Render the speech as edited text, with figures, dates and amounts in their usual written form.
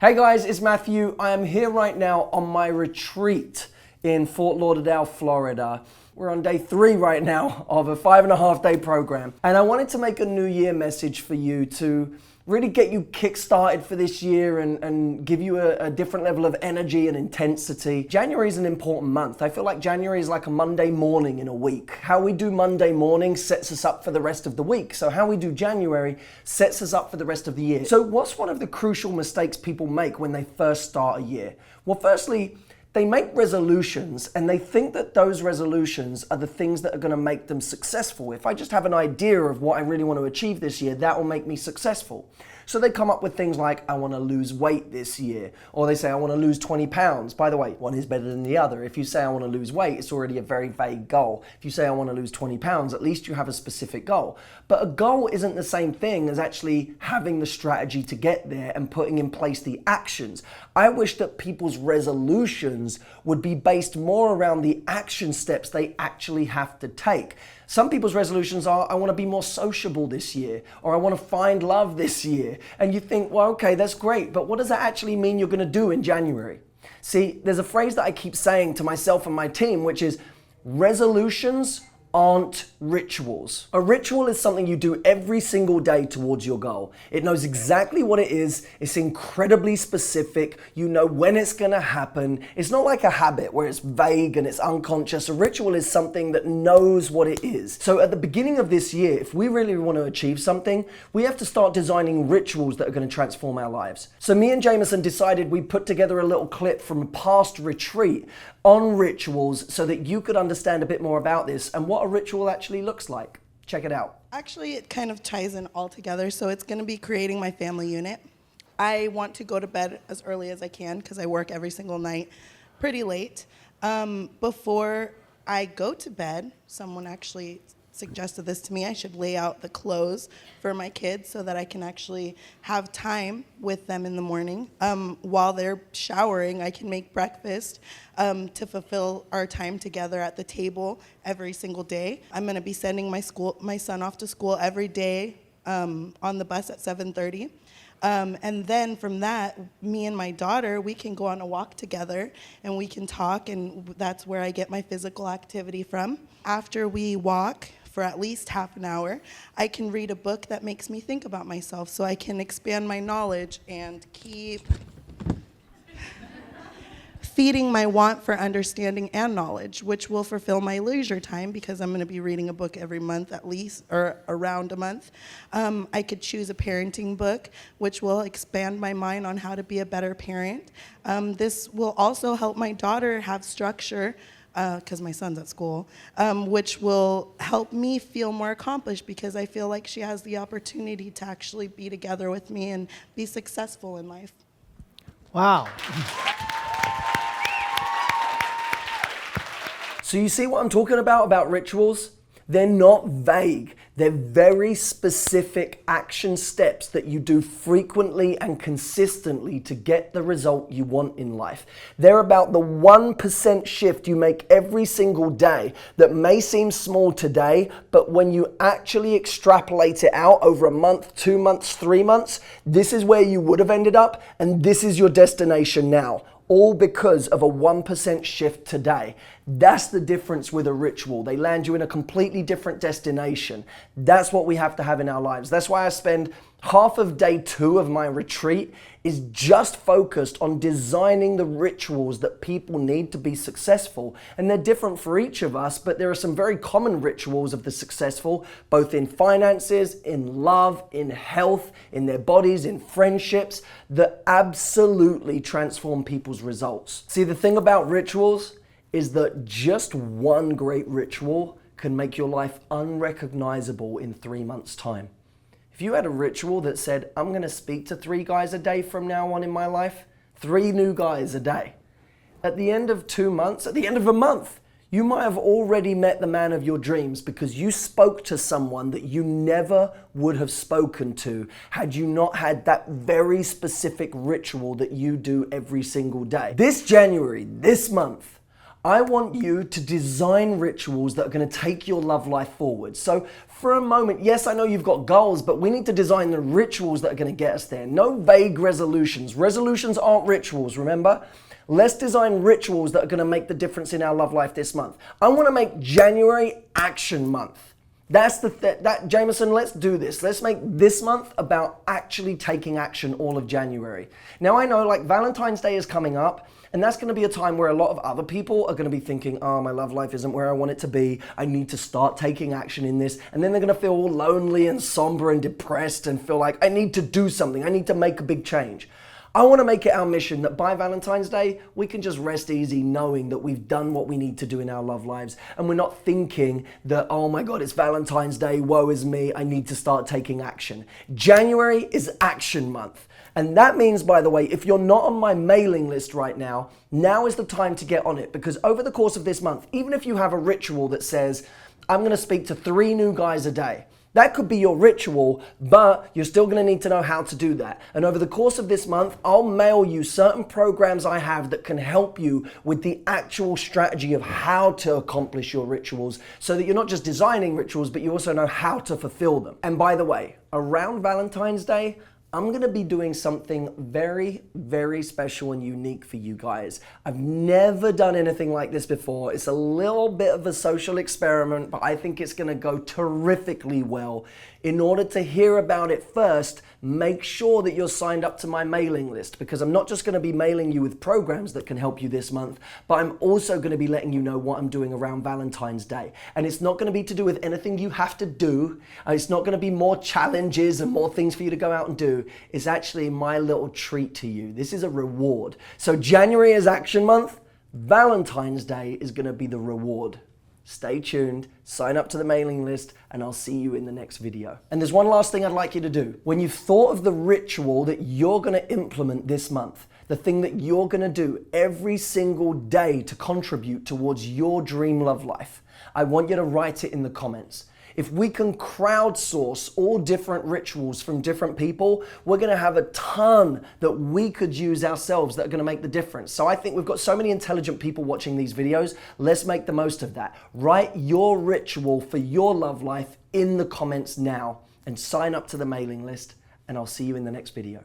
Hey guys, it's Matthew. I am here right now on my retreat in Fort Lauderdale, Florida. We're on day 3 right now of a 5.5-day program. And I wanted to make a New Year message for you to really get you kick-started for this year and give you a different level of energy and intensity. January is an important month. I feel like January is like a Monday morning in a week. How we do Monday morning sets us up for the rest of the week. So how we do January sets us up for the rest of the year. So what's one of the crucial mistakes people make when they first start a year? Well, firstly, they make resolutions and they think that those resolutions are the things that are going to make them successful. If I just have an idea of what I really want to achieve this year, that will make me successful. So they come up with things like, I want to lose weight this year. Or they say, I want to lose 20 pounds. By the way, one is better than the other. If you say, I want to lose weight, it's already a very vague goal. If you say, I want to lose 20 pounds, at least you have a specific goal. But a goal isn't the same thing as actually having the strategy to get there and putting in place the actions. I wish that people's resolutions would be based more around the action steps they actually have to take. Some people's resolutions are, I want to be more sociable this year, or I want to find love this year. And you think, well, okay, that's great, but what does that actually mean you're going to do in January? See, there's a phrase that I keep saying to myself and my team, which is resolutions aren't rituals. A ritual is something you do every single day towards your goal. It knows exactly what it is. It's incredibly specific. You know when it's going to happen. It's not like a habit where it's vague and it's unconscious. A ritual is something that knows what it is. So at the beginning of this year, if we really want to achieve something, we have to start designing rituals that are going to transform our lives. So me and Jameson decided we'd put together a little clip from a past retreat on rituals so that you could understand a bit more about this and what a ritual actually looks like. Check it out. Actually, it kind of ties in all together. So it's going to be creating my family unit. I want to go to bed as early as I can because I work every single night pretty late. Before I go to bed, someone actually suggested this to me. I should lay out the clothes for my kids so that I can actually have time with them in the morning. While they're showering, I can make breakfast to fulfill our time together at the table every single day. I'm going to be sending my son off to school every day on the bus at 7:30. And then from that, me and my daughter, we can go on a walk together and we can talk, and that's where I get my physical activity from. After we walk for at least half an hour, I can read a book that makes me think about myself so I can expand my knowledge and keep feeding my want for understanding and knowledge, which will fulfill my leisure time because I'm going to be reading a book every month at least, or around a month. I could choose a parenting book, which will expand my mind on how to be a better parent. This will also help my daughter have structure because my son's at school, which will help me feel more accomplished because I feel like she has the opportunity to actually be together with me and be successful in life. Wow. So you see what I'm talking about rituals? They're not vague. They're very specific action steps that you do frequently and consistently to get the result you want in life. They're about the 1% shift you make every single day that may seem small today, but when you actually extrapolate it out over a month, 2 months, 3 months, this is where you would have ended up, and this is your destination now. All because of a 1% shift today. That's the difference with a ritual. They land you in a completely different destination. That's what we have to have in our lives. That's why I spend half of day 2 of my retreat is just focused on designing the rituals that people need to be successful. And they're different for each of us, but there are some very common rituals of the successful, both in finances, in love, in health, in their bodies, in friendships, that absolutely transform people's results. See, the thing about rituals is that just one great ritual can make your life unrecognizable in 3 months' time. If you had a ritual that said, I'm going to speak to 3 guys a day from now on in my life, 3 new guys a day. At the end of 2 months, at the end of a month, you might have already met the man of your dreams because you spoke to someone that you never would have spoken to had you not had that very specific ritual that you do every single day. This January, this month, I want you to design rituals that are going to take your love life forward. So for a moment, yes, I know you've got goals, but we need to design the rituals that are going to get us there. No vague resolutions. Resolutions aren't rituals, remember? Let's design rituals that are going to make the difference in our love life this month. I want to make January action month. That's Jameson, let's do this. Let's make this month about actually taking action all of January. Now I know like Valentine's Day is coming up, and that's going to be a time where a lot of other people are going to be thinking, oh, my love life isn't where I want it to be. I need to start taking action in this. And then they're going to feel all lonely and somber and depressed and feel like I need to do something. I need to make a big change. I want to make it our mission that by Valentine's Day, we can just rest easy knowing that we've done what we need to do in our love lives. And we're not thinking that, oh my God, it's Valentine's Day, woe is me, I need to start taking action. January is action month. And that means, by the way, if you're not on my mailing list right now, now is the time to get on it. Because over the course of this month, even if you have a ritual that says, I'm going to speak to 3 new guys a day, that could be your ritual, but you're still going to need to know how to do that. And over the course of this month, I'll mail you certain programs I have that can help you with the actual strategy of how to accomplish your rituals so that you're not just designing rituals, but you also know how to fulfill them. And by the way, around Valentine's Day, I'm going to be doing something very, very special and unique for you guys. I've never done anything like this before. It's a little bit of a social experiment, but I think it's going to go terrifically well. In order to hear about it first, make sure that you're signed up to my mailing list, because I'm not just going to be mailing you with programs that can help you this month, but I'm also going to be letting you know what I'm doing around Valentine's Day. And it's not going to be to do with anything you have to do. It's not going to be more challenges and more things for you to go out and do. It's actually my little treat to you. This is a reward. So January is action month. Valentine's Day is going to be the reward. Stay tuned, sign up to the mailing list, and I'll see you in the next video. And there's one last thing I'd like you to do. When you've thought of the ritual that you're going to implement this month, the thing that you're going to do every single day to contribute towards your dream love life, I want you to write it in the comments. If we can crowdsource all different rituals from different people, we're going to have a ton that we could use ourselves that are going to make the difference. So I think we've got so many intelligent people watching these videos. Let's make the most of that. Write your ritual for your love life in the comments now and sign up to the mailing list, and I'll see you in the next video.